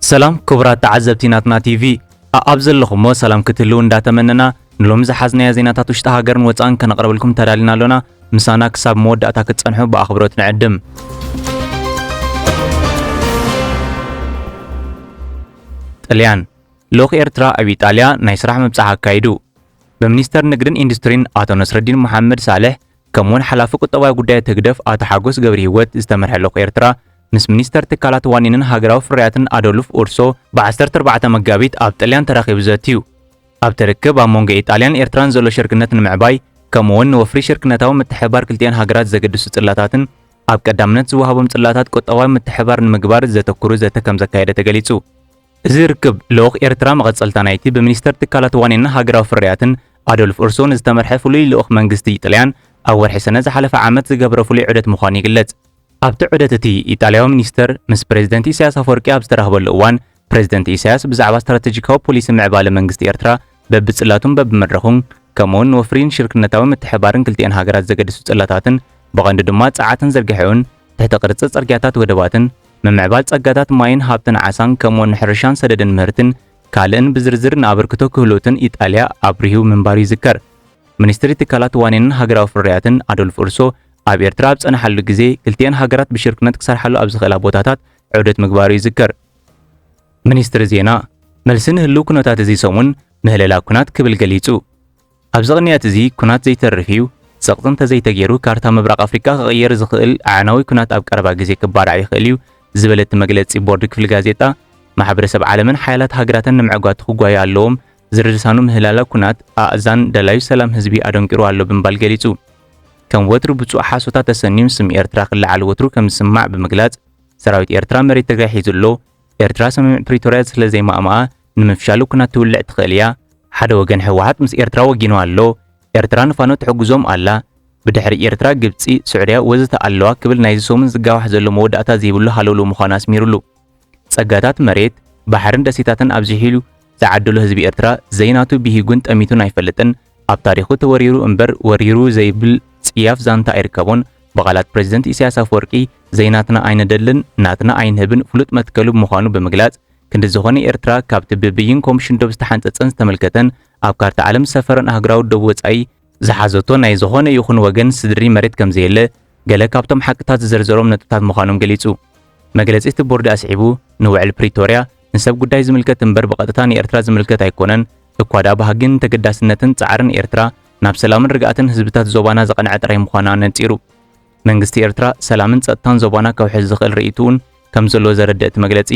سلام كبرات تعزبتيناتنا تي في أبزلكم سلام كتلو እንዳተመነና ንሎም ዝሓዝና ዜናታት ውሽጣ ሃገርን ወፃን ከነቅርበልኩም ተዳሊና ኣለና ምሳና ክሳብ መወዳእታ ክትጸንሑ በአኽብሮት ንዕድም ጣልያን ሎክ ኤርትራ ኣብ ኢጣልያ ናይ ስራሕ መብጻሕ አካይዱ በሚኒስተር ንግድን ኢንዱስትሪን አቶ ነስረዲን መሐመድ ሳልሕ ከምውን ሓላፊ ቁጠባዊ ጉዳይ ተግደፍ አቶ ሓጎስ ገብረ ህይወት ዝተመርሐ ሎክ ኤርትራ ምስ ሚኒስተር ትካላት ዋኒንን ሃገራዊ ፍርያትን አዶልፍ ኦርሶ በ14 መጋቢት ኣብ ጣልያን ተራኺቡ ዘትዩ ኣብ ተረከብ ኣብ ሞንጎ ኢጣልያን ኤርትራን ዘሎ ሽርክነት ንምዕባይ ከምውን ወፍሪ ሽርክነታዊ ምትሕባር ክልቲአን ሃገራት ዘገድሱ ጽላታትን ኣብ ቀዳምነት ዝወሃቦም ጽላታት ቁጠባዊ ምትሕባር ንምግባር ዘተኩሩ ከም ዘካየደ ተገሊጹ እዚ ርክብ ሎክ ኤርትራ መቐጸልታ ናይቲ በሚኒስተር ትካላት ዋኒንን ሃገራዊ ፍርያትን አዶልፍ ኦርሶ ዝተመርሐ ፍሉይ ልኡኽ መንግስቲ ጣልያን ኣብ ወርሒ ሰነ ዝሓለፈ ዓመት ዝገብረ ፍሉይ ዑደት ምዃኑ ይግለጽ ኣብቲ ዑደት እቲ ኢጣልያዊ ሚኒስተር ምስ ፕሬዝደንት ኢሳያስ አፈወርቂ ኣብ ዝተራኸበሉ እዋን ፕሬዝደንት ኢሳያስ ብዛዕባ ስትራቴጂካዊ ፖሊሲ ምዕባለ መንግስቲ ኤርትራ በብጽላቱን በብመድረኹን ከምውን ወፍሪን ሽርክነታዊ ምትሕባርን ክልቲአን ሃገራት ዘገድሱ ጽላታትን ብቐንዱ ድማ ጸዓትን ዘርጊሑን ትሕቲ ቅርጺ ጽርግያታት ወደባትን ምምዕባል ጸጋታት ማይን ሃብትን ዓሳን ከምውን ሕርሻን ሰደድን ምህርትን ካልእን ብዝርዝር ንኣበርክቶ ክህሎትን ኢጣልያ ኣብርሂቡ ምንባሩ ይዝከር ሚኒስትሪ ትካላት ዋኒንን ሃገራዊ ፍርያትን አዶልፍ ኦርሶ ኣብ ኤርትራ ኣብ ጸንሐሉ ግዜ ክልቲአን ሃገራት ብሽርክነት ክሰርሓሉ ኣብ ዝኽእላ ቦታታት ዑደት ምግባሩ ይዝከር ሚኒስትሪ ዜና መልስን ህልው ኩነታት እዚ ሰሙን ምህለላ ኩናት ክብል ገሊጹ ኣብ ዝቕንያት እዚ ኩናት ዘይተርፊዩ ሰቕጥን ተዘይተገይሩ ካርታ ምብራቕ ኣፍሪካ ክቕየር ዝኽእል ዓናዊ ኩናት ኣብ ቀረባ ግዜ ክባርዕ ይኽእል እዩ ዝበለት መግለጺ ቦርድ ክፍሊ ጋዜጣ ማሕበረሰብ ዓለምን ሓያላት ሃገራትን ንምዕጓት ክጓዩ ኣለዎም ዝርድሳኑ ምህላላ ኩናት ኣእዛን ደላዩ ሰላም ህዝቢ ኣደንቂሩ ኣሎ ብምባል ገሊጹ ከም ወትሩ ብፁዕ ሓሶታት ተሰኒዩ ስም ኤርትራ ክለዓል ወትሩ ከም ዝስማዕ ብምግላጽ ሰራዊት ኤርትራ መሬት ትግራይ ሒዙሎ ኤርትራ ሰሜን ፕሪቶሪያ ስለ ዘይማእማኣ ንምፍሻሉ ኩናት ትውልዕ ትኽእል እያ ሓደ ወገን ህወሓት ምስ ኤርትራ ወጊኑ ኣሎ ኤርትራ ንፋኖ ትሕግዞም ኣላ ብድሕሪ ኤርትራ ግብፂ ስዑድያ ወዘተ ኣለዋ ክብል ናይ ዝሶምን ዝጋዋሕ ዘሎ መወዳእታ ዘይብሉ ሃለውሉ ምዃኑ ኣስሚሩሉ ጸጋታት መሬት ባሕርን ደሴታትን ኣብዝሒሉ ዝዓደሉ ህዝቢ ኤርትራ ዘይናቱ ብሂጉን ጠሚቱን ኣይፈልጥን ኣብ ታሪኹ ተወሪሩ እምበር ወሪሩ ዘይብል ጽያፍ ዛንታ ኣይርከቦን በቃላት ፕሬዝደንት ኢሳያስ አፈወርቂ ዘይናትና ኣይነደልን ናትና ኣይንህብን ፍሉጥ መትከሉ ምዃኑ ብምግላጽ ክንዲ ዝኾነ ኤርትራ ካብቲ ብብይን ኮሚሽን ዶብ ዝተሓንጸጸን ዝተመልከተን ኣብ ካርታ ዓለም ሰፈረን ሃገራዊ ዶብ ወጻኢ ዝሓዘቶ ናይ ዝኾነ ይኹን ወገን ስድሪ መሬት ከም ዘየለ ገለ ካብቶም ሓቅታት ዝዘርዘሮም ነጥብታት ምዃኖም ገሊጹ መግለጺ እቲ ቦርድ ኣስዒቡ ንውዕል ፕሪቶሪያ ንሰብ ጉዳይ ዝምልከት እምበር ብቐጥታ ንኤርትራ ዝምልከት ኣይኮነን እኳዳ ባህግን ተገዳስነትን ጻዕርን ኤርትራ ናብ ሰላምን ርግኣትን ህዝብታት ዞባና ዘቐንዐ ጥራይ ምዃኑ ነጺሩ መንግስቲ ኤርትራ ሰላምን ጸጥታን ዞባና ከውሕዝ ዝኽእል ርእይቱን ከም ዘሎ ዘረድእ እቲ መግለጺ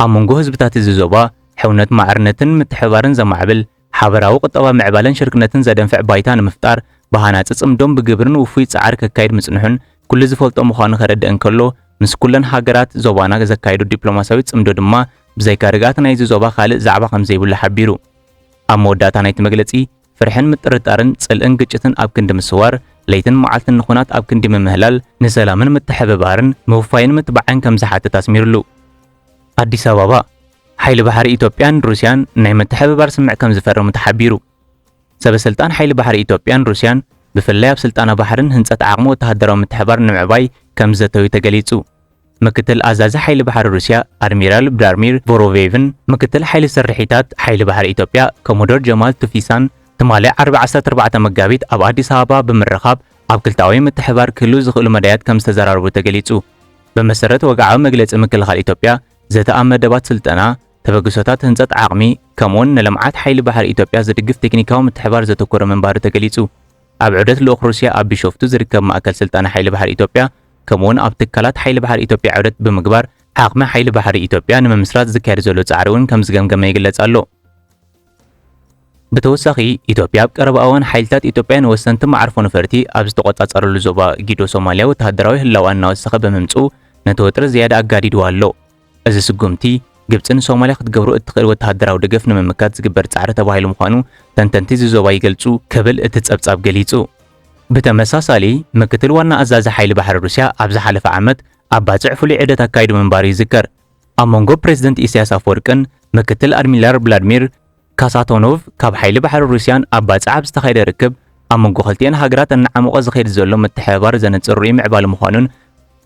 ኣብ መንጎ ህዝብታት እዚ ዞባ ሕውነት ማዕርነትን ምትሕባርን ዘማዕብል ሓበራዊ ቁጠባ ምዕባለን ሽርክነትን ዘደንፍዕ ባይታ ንምፍጣር ባህናጽ ጽምዶም ብግብርን ውፉይ ጻዕር ከካይድ ምጽንሑን ኩሉ ዝፈልጦ ምዃኑ ከረድእ እንከሎ ምስ ኩለን ሃገራት ዞባና ዘካይዱ ዲፕሎማሲያዊ ጽምዶ ድማ ብዘይካ ርግኣት ናይዚ ዞባ ካልእ ዛዕባ ከም ዘይብሉ ሓቢሩ ኣብ መወዳእታ ናይቲ መግለጺ ፍርሕን ምጥርጣርን ጽልእን ግጭትን ኣብ ክንዲ ምስዋር ለይትን መዓልትን ንኹናት ኣብ ክንዲ ምምህላል ንሰላምን ምትሕብባርን ምውፋይን ምትባዕን ከም ዝሓትት ኣስሚሩሉ ኣዲስ ኣበባ ሓይሊ ባሕሪ ኢትዮጵያን ሩስያን ናይ ምትሕብባር ስምዕ ከም ዝፈርሙ ተሓቢሩ ሰበስልጣን ሓይሊ ባሕሪ ኢትዮጵያን ሩስያን ብፍላይ ኣብ ስልጣነ ባሕርን ህንጸት ዓቕሚ ወተሃደራዊ ምትሕባር ንምዕባይ ከም ዘተዩ ተገሊጹ ምክትል ኣዛዚ ሓይሊ ባሕሪ ሩስያ ኣድሚራል ቭላድሚር ቮሮቬቭን ምክትል ሓይሊ ሰራሒታት ሓይሊ ባሕሪ ኢትዮጵያ ኮሞዶር ጀማል ቱፊሳን ትማሊ 14 መጋቢት ኣብ ኣዲስ ኣበባ ብምርኻብ ኣብ ክልታዊ ምትሕባር ክህሉ ዝኽእሉ መዳያት ከም ዝተዘራረቡ ተገሊጹ በመሰረት ወግዓዊ መግለጺ ምክልኻል ኢትዮጵያ ዘተኣመደባት ስልጠና ተበግሶታት ህንጸት ዓቕሚ ከምውን ንልምዓት ሓይሊ ባሕሪ ኢትዮጵያ ዝድግፍ ቴክኒካዊ ምትሕባር ዘተኮረ ምንባሩ ተገሊጹ ኣብ ዑደት ልኡኽ ሩስያ ኣብ ቢሾፍቱ ዝርከብ ማእከል ስልጠና ሓይሊ ባሕሪ ኢትዮጵያ ከምውን ኣብ ትካላት ሓይሊ ባሕሪ ኢትዮጵያ ዑደት ብምግባር ዓቕሚ ሓይሊ ባሕሪ ኢትዮጵያ ንምምስራት ዝካየድ ዘሎ ጻዕሪ እውን ከም ዝገምገመ ይግለጽ ኣሎ ብተወሳኺ ኢትዮጵያ ኣብ ቀረባ እዋን ሓይልታት ኢትዮጵያ ንወሰንቲ ማዕርፎ ነፈርቲ ኣብ ዝተቆጻጸረሉ ዞባ ጊዶ ሶማልያ ወተሃደራዊ ህላዋ እናወሰኸ ብምምጽኡ ነቲ ወጥሪ ዝያዳ ኣጋዲድዎ ኣሎ እዚ ስጉምቲ ግብፅን ሶማልያ ክትገብሮ እትኽእል ወተሃደራዊ ደገፍ ንምምካት ዝግበር ጻዕሪ ተባሂሉ ምዃኑ ተንተንቲ እዚ ዞባ ይገልጹ ክብል እቲ ጸብጻብ ገሊጹ ብተመሳሳሊ ምክትል ዋና ኣዛዚ ሓይሊ ባሕሪ ሩስያ ኣብ ዝሓለፈ ዓመት ኣብ ባጽዕ ፍሉይ ዑደት ኣካይዱ ምንባሩ ይዝከር ኣብ መንጎ ፕሬዝደንት ኢሳያስ አፈወርቅን ምክትል ኣድሚራል ቭላድሚር ካሳቶኖቭ ካብ ሓይሊ ባሕሪ ሩስያን ኣብ ባጽዕ ኣብ ዝተኻየደ ርክብ ኣብ መንጎ ክልቲአን ሃገራት እናዓመቐ ዝኸይድ ዘሎ ምትሕብባር ዘነጽር ርኡይ ምዕባለ ምዃኑን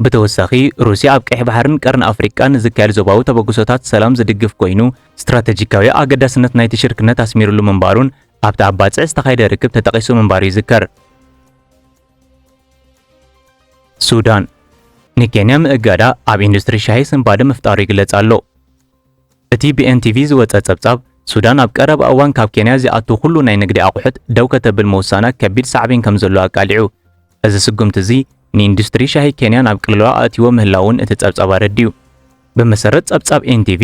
ብተወሳኺ ሩስያ ኣብ ቀይሕ ባሕርን ቀርን ኣፍሪቃን ዝካየድ ዞባዊ ተበግሶታት ሰላም ዝድግፍ ኮይኑ ስትራቴጂካዊ ኣገዳስነት ናይቲ ሽርክነት ኣስሚሩሉ ምንባሩን ኣብቲ ኣባፅዕ ዝተኻየደ ርክብ ተጠቒሱ ምንባሩ ይዝከር። ሱዳን ንኬንያ ምእጋዳ ኣብ ኢንዱስትሪ ሻሂ ስንባደ ምፍጣሩ ይግለጽ ኣሎ። እቲ ብኤንቲቪ ዝወፀ ጸብጻብ ሱዳን ኣብ ቀረብ እዋን ካብ ኬንያ ዝኣቱ ኩሉ ናይ ንግዲ ኣቑሑት ደው ከተብል ምውሳና ከቢድ ሳዕቤን ከም ዘሎ ኣቃሊዑ። እዚ ስጉምቲ እዚ ንኢንዱስትሪ ሻሂ ኬንያ ናብ ቅልውላው ኣእትይዎ ምህላውን እቲ ጸብጻብ ኣረድዩ። ብመሰረት ጸብጻብ ኤንቲቪ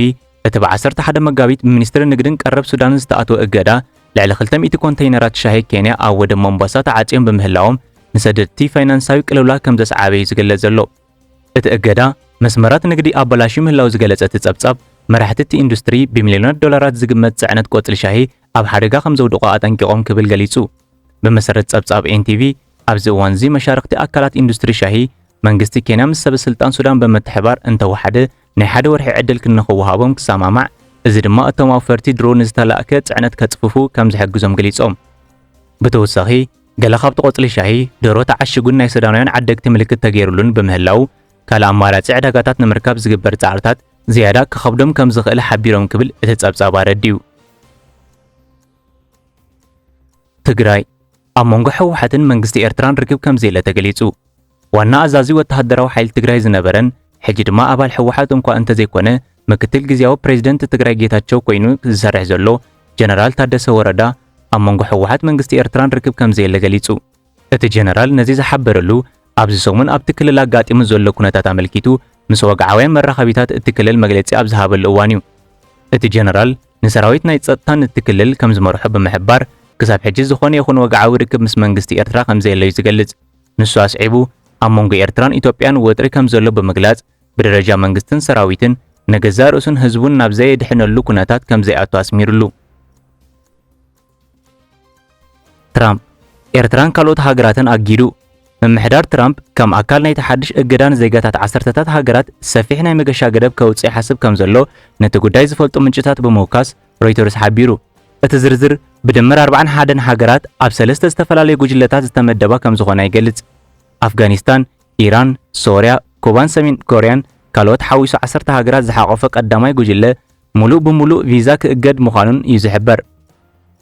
እቲ ብ11 መጋቢት ብሚኒስትሪ ንግድን ቀረብ ሱዳንን ዝተኣተወ እገዳ ልዕሊ 200 ኮንተይነራት ሻሂ ኬንያ ኣብ ወደብ ሞምባሳ ተዓጽዮም በምህላዎም ንሰደድቲ ፋይናንሳዊ ቅልውላው ከም ዘስዓበ እዩ ዝግለጽ ዘሎ። እቲ እገዳ መስመራት ንግዲ ኣበላሽዩ ምህላው ዝገለጸ እቲ ጸብጻብ መራሕቲ እቲ ኢንዱስትሪ ብሚልዮናት ዶላራት ዝግመት ጽዕነት ቆጽሊ ሻሂ ኣብ ሓደጋ ከም ዘውድቑ ኣጠንቂቖም ክብል ገሊጹ። ብመሰረት ጸብጻብ ኤንቲቪ ኣብዚ እዋን እዚ መሻርክቲ ኣካላት ኢንዱስትሪ ሻሂ መንግስቲ ኬንያ ምስ ሰበ ስልጣን ሱዳን በመተሕባር እንተወሓደ ናይ ሓደ ወርሒ ዕድል ክንኽውሃቦም ክሰማማዕ፣ እዚ ድማ እቶም ኣውፈርቲ ድሮ ንዝተላእከ ጽዕነት ከጽፍፉ ከም ዝሕግዞም ገሊጾም። ብተወሳኺ ገለ ካብቲ ቆጽሊ ሻሂ ደሮ ተዓሽጉን ናይ ሱዳናውያን ዓደግቲ ምልክት ተገይሩሉን በምህላው ካልእ ኣማራጺ ዕዳጋታት ንምርካብ ዝግበር ጻዕርታት ዝያዳ ክኸብዶም ከም ዝኽእል ሓቢሮም ክብል እቲ ጸብጻብ ኣረድዩ። ትግራይ ኣብ መንጎ ሕወሓትን መንግስቲ ኤርትራን ርክብ ከም ዘየለ ተገሊጹ። ዋና ኣዛዚ ወተሃደራዊ ሓይሊ ትግራይ ዝነበረን ሕጂ ድማ ኣባል ሕወሓት እንኳ እንተዘይኮነ ምክትል ግዝያዊ ፕሬዝደንት ትግራይ ጌታቸው ኮይኑ ዝሰርሕ ዘሎ ጀነራል ታደሰ ወረዳ ኣብ መንጎ ሕወሓት መንግስቲ ኤርትራን ርክብ ከም ዘየለ ገሊጹ። እቲ ጀነራል ነዚ ዝሓበረሉ ኣብዚ ሰሙን ኣብቲ ክልል ኣጋጢሙ ዘሎ ኩነታት ኣመልኪቱ ምስ ወግዓውያን መራኸቢታት እቲ ክልል መግለጺ ኣብ ዝሃበሉ እዋን እዩ። እቲ ጀነራል ንሰራዊት ናይ ጸጥታን እቲ ክልል ከም ዝመርሖ ብምሕባር ክሳብ ሕጂ ዝኾነ ይኹን ወግዓዊ ርክብ ምስ መንግስቲ ኤርትራ ከም ዘየለ እዩ ዝገልጽ። ንሱ ኣስዒቡ ኣብ መንጎ ኤርትራን ኢትዮጵያን ወጥሪ ከም ዘሎ ብምግላጽ ብደረጃ መንግስትን ሰራዊትን ነገዛ ርእሱን ህዝቡን ናብ ዘየድሕነሉ ኩነታት ከም ዘይኣቱ ኣስሚሩሉ። ትራምፕ ኤርትራን ካልኦት ሃገራትን ኣጊዱ። ምምሕዳር ትራምፕ ከም ኣካል ናይ ተሓድሽ እገዳን ዜጋታት ዓሰርተታት ሃገራት ሰፊሕ ናይ መገሻ ገደብ ከውፅእ ይሓስብ ከም ዘሎ ነቲ ጉዳይ ዝፈልጡ ምንጭታት ብምውካስ ሮይተርስ ሓቢሩ። እቲ ዝርዝር ብድምር 41 ሃገራት ኣብ 3 ዝተፈላለዩ ጉጅለታት ዝተመደባ ከም ዝኾነ ይገልጽ። ኣፍጋኒስታን፣ ኢራን፣ ሶርያ፣ ኩባን ሰሜን ኮርያን ካልኦት ሓዊሱ 10 ሃገራት ዝሓቆፈ ቀዳማይ ጉጅለ ሙሉእ ብሙሉእ ቪዛ ክእገድ ምዃኑን እዩ ዝሕበር።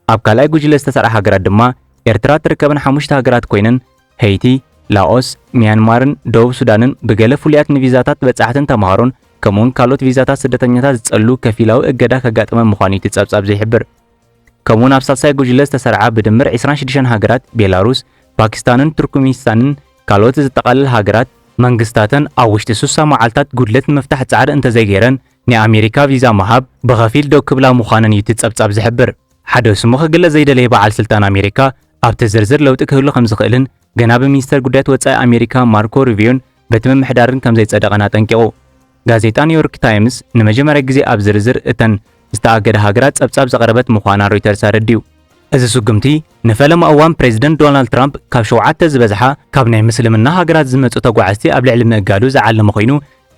ኣብ ካልኣይ ጉጅለ ዝተሰርዐ ሃገራት ድማ ኤርትራ ትርከብን 5 ሃገራት ኮይነን ሃይቲ፣ ላኦስ፣ ሚያንማርን ደቡብ ሱዳንን ብገለ ፍሉያት ንቪዛታት በጻሕትን ተማሃሮን ከምኡውን ካልኦት ቪዛታት ስደተኛታት ዝጸሉ ከፊላዊ እገዳ ከጋጥመ ምዃኑ እቲ ጸብጻብ ዘይሕብር። ከምኡውን ኣብ ሳልሳይ ጉጅለ ዝተሰርዓ ብድምር 26 ሃገራት ቤላሩስ፣ ፓኪስታንን ቱርክሜኒስታንን ካልኦት ዝጠቓልል ሃገራት መንግስታተን ኣብ ውሽጢ 60 መዓልታት ጉድለት ምፍታሕ ጻዕሪ እንተዘይገይረን ንኣሜሪካ ቪዛ ምሃብ ብኸፊል ደው ክብላ ምዃነን እዩ እቲ ጸብጻብ ዝሕብር። ሓደ ስሙ ክግለጽ ዘይደለየ በዓል ስልጣን ኣሜሪካ ኣብቲ ዝርዝር ለውጢ ክህሉ ከም ዝኽእልን ገና ብሚኒስተር ጉዳያት ወጻኢ ኣሜሪካ ማርኮ ሩቢዮን በቲ ምምሕዳርን ከም ዘይጸደቐን ኣጠንቂቑ። ጋዜጣ ኒውዮርክ ታይምስ ንመጀመርያ ግዜ ኣብ ዝርዝር እተን ዝተኣገደ ሃገራት ጸብጻብ ዘቕረበት ምዃና ሮይተርስ ኣረድዩ። እዚ ስጉምቲ ንፈለማ እዋን ፕሬዝደንት ዶናልድ ትራምፕ ካብ 7 ዝበዝሓ ካብ ናይ ምስልምና ሃገራት ዝመጹ ተጓዓዝቲ ኣብ ልዕሊ ምእጋዱ ዝዓለመ ኮይኑ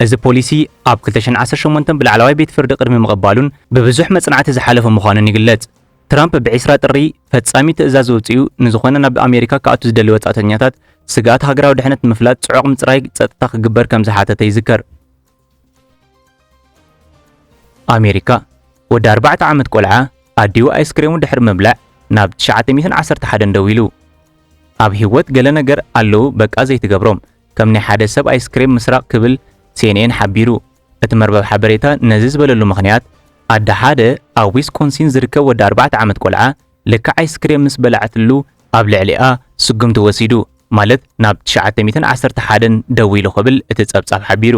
እዚ ፖሊሲ ኣብ 2018 ብላዕለዋይ ቤት ፍርዲ ቅድሚ ምቕባሉን ብብዙሕ መጽናዕቲ ዝሓለፈ ምዃኑን ይግለጽ። ትራምፕ ብ20 ጥሪ ፈጻሚ ትእዛዝ ወፂኡ ንዝኾነ ናብ ኣሜሪካ ከኣቱ ዝደልዩ ወጻእተኛታት ስጋኣት ሃገራዊ ድሕነት ምፍላጥ ጽዑቕ ምጽራይ ጸጥታ ክግበር ከም ዝሓተተ ይዝከር። ኣሜሪካ ወዲ 4 ዓመት ቆልዓ ኣዲኡ ኣይስክሬሙ ድሕሪ ምብላዕ ናብ 911 ደው ኢሉ። ኣብ ህይወት ገለ ነገር ኣለዉ በቃ ዘይትገብሮም ከም ናይ ሓደ ሰብ ኣይስክሬም ምስራቅ ክብል CNN ሓቢሩ። እቲ መርበብ ሓበሬታ ነዚ ዝበለሉ ምኽንያት ኣደ ሓደ ኣብ ዊስኮንሲን ዝርከብ ወዲ 4 ዓመት ቆልዓ ልክዕ ኣይስክሬም ምስ በላዕትሉ ኣብ ልዕሊኣ ስጉምቲ ወሲዱ ማለት ናብ 911 ደው ኢሉ ክብል እቲ ጸብጻብ ሓቢሩ።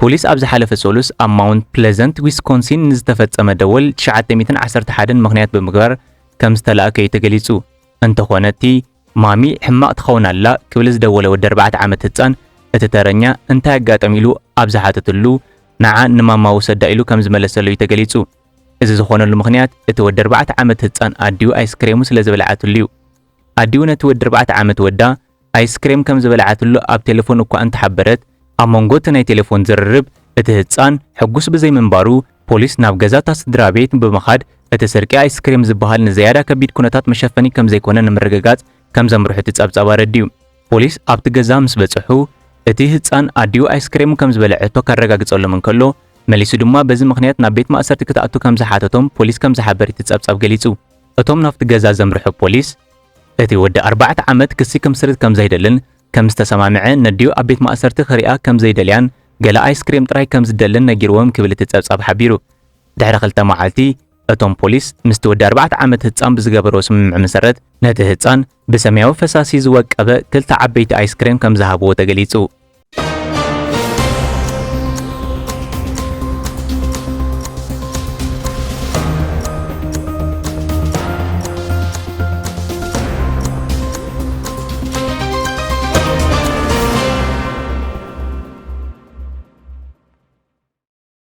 ፖሊስ ኣብ ዝሓለፈ ሰሉስ ኣብ ማውንት ፕሌዘንት ዊስኮንሲን ንዝተፈጸመ ደወል 911 ምኽንያት ብምግባር ከም ዝተላእከዩ ተገሊጹ። እንተኾነ እቲ ማሚ ሕማቕ ትኸውን ኣላ ክብል ዝደወለ ወዲ 4 ዓመት ህፃን እቲ ተረኛ እንታይ ኣጋጠም ኢሉ ኣብ ዝሓተትሉ ንዓ ንማማ ወሰዳ ኢሉ ከም ዝመለሰሉ እዩ ተገሊጹ። እዚ ዝኾነሉ ምኽንያት እቲ ወዲ 4 ዓመት ህፃን ኣዲኡ ኣይስክሬሙ ስለ ዝበልዓትሉ እዩ። ኣዲኡ ነቲ ወዲ 4 ዓመት ወዳ ኣይስክሬም ከም ዝበልዓትሉ ኣብ ቴሌፎን እኳ እንተሓበረት ኣብ መንጎ እቲ ናይ ቴሌፎን ዝርርብ እቲ ህፃን ሕጉስ ብዘይምንባሩ ፖሊስ ናብ ገዛታ ስድራ ቤት ብምኻድ እቲ ስርቂ ኣይስክሬም ዝበሃል ንዝያዳ ከቢድ ኩነታት መሸፈኒ ከም ዘይኮነ ንምርግጋጽ ከም ዘምርሑ እቲ ጸብጻብ ኣረድዩ። ፖሊስ ኣብቲ ገዛ ምስ በጽሑ እቲ ህፃን ኣዲኡ ኣይስክሬም ከም ዝበልዐቶ ካረጋግጸሎም እንከሎ መሊሱ ድማ በዚ ምኽንያት ናብ ቤት ማእሰርቲ ክትኣቱ ከም ዝሓተቶም ፖሊስ ከም ዝሓበር እቲ ጸብጻብ ገሊጹ። እቶም ናብቲ ገዛ ዘምርሑ ፖሊስ እቲ ወዲ 4 ዓመት ክሲ ከምስርት ከም ዘይደልን ከም ዝተሰማምዐ ነዲኡ ኣብ ቤት ማእሰርቲ ክሪኣ ከም ዘይደልያን ገለ ኣይስክሬም ጥራይ ከም ዝደልን ነጊርዎም ክብል እቲ ጸብጻብ ሓቢሩ። ድሕሪ 2 መዓልቲ እቶም ፖሊስ ምስቲ ወዲ 4 ዓመት ህፃን ብዝገበርዎ ስምምዕ መሰረት ነቲ ህፃን ብሰማያዊ ፈሳሲ ዝወቀበ 2 ዓበይቲ ኣይስክሬም ከም ዝሃብዎ ተገሊጹ።